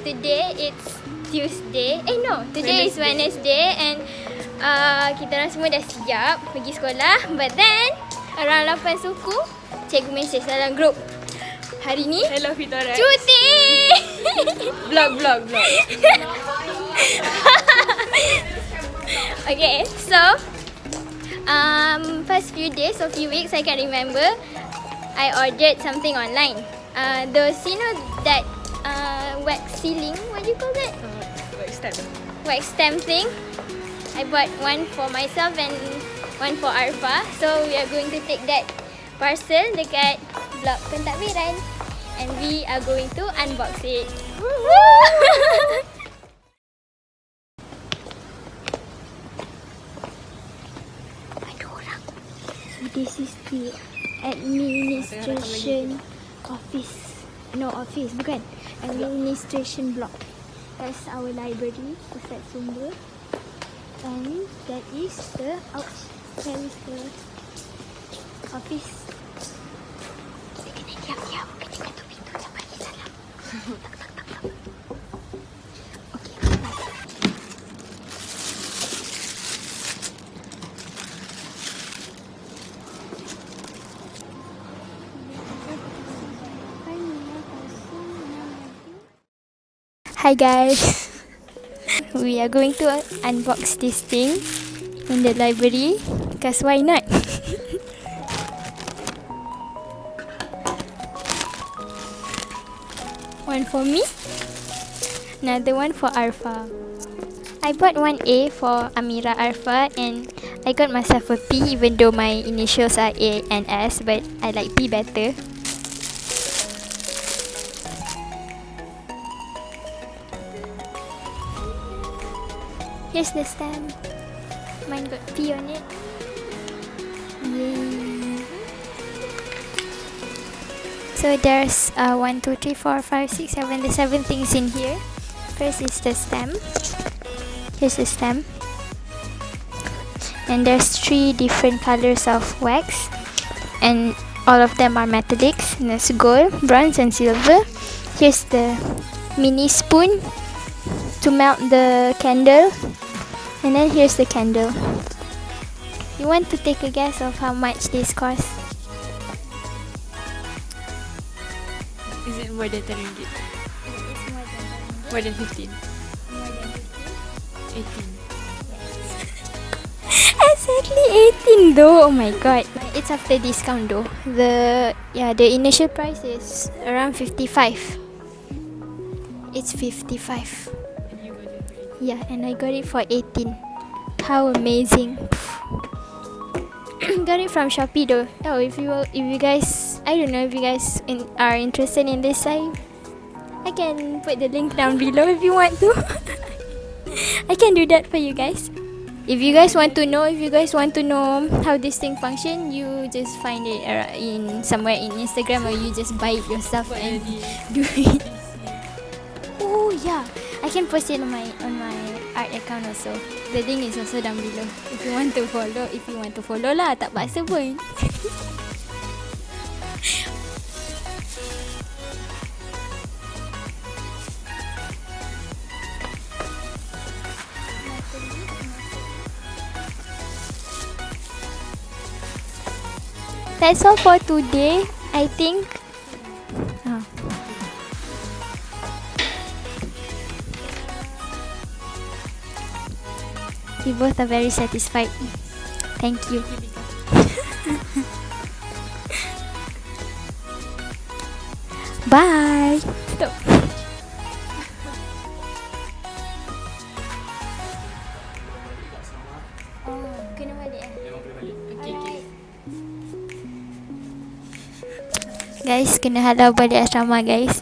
today it's Tuesday. Today is Wednesday and kita orang semua dah siap pergi sekolah. But then around 8 suku, cikgu mesej dalam grup. Hari ni hello Fitorex. Cuti. Vlog. Okay, so first few days or few weeks I can remember I ordered something online. Those that wax sealing, what do you call that? Wax stamp thing. I bought one for myself and one for Arfa. So we are going to take that parcel dekat blok pentadbiran and we are going to unbox it. Ada orang. So this is the administration office. No, office, bukan. Administration block. That's our library, pusat sumber. And that is the that is the office. Kita kena diam-diam. Kita ketuk pintu dan bagi salam. Tak. Okay, bye. Hi guys, we are going to unbox this thing in the library because why not? One for me, another one for Arfa. I bought one A for Amira Arfa and I got myself a P even though my initials are A and S, but I like P better. Here's the stamp. Mine got P on it. Yay. So there's 1, 2, 3, 4, 5, 6, 7. The 7 things in here. First is the stamp. Here's the stamp. And there's 3 different colors of wax. And all of them are metallics. And that's gold, bronze and silver. Here's the mini spoon to melt the candle. And then here's the candle. You want to take a guess of how much this cost? Is it more than 10 ringgit? It's more than that. More than 15? More than 18. Exactly 18 though. Oh my god. It's after discount though. The initial price is around 55. It's 55. Yeah, and I got it for 18. How amazing. Got it from Shopee though. Oh, if you guys, I don't know if you guys are interested in this site, I can put the link down below if you want to. I can do that for you guys. If you guys want to know how this thing function, you just find it in somewhere in Instagram or you just buy it yourself and do it. Oh yeah, I can post it on my art account also. The link is also down below. If you want to follow lah, tak paksa pun. That's all for today, I think. We both are very satisfied. Thank you. Bye. Stop. Oh, kena balik eh? Okay. Guys, kena halau balik asrama guys.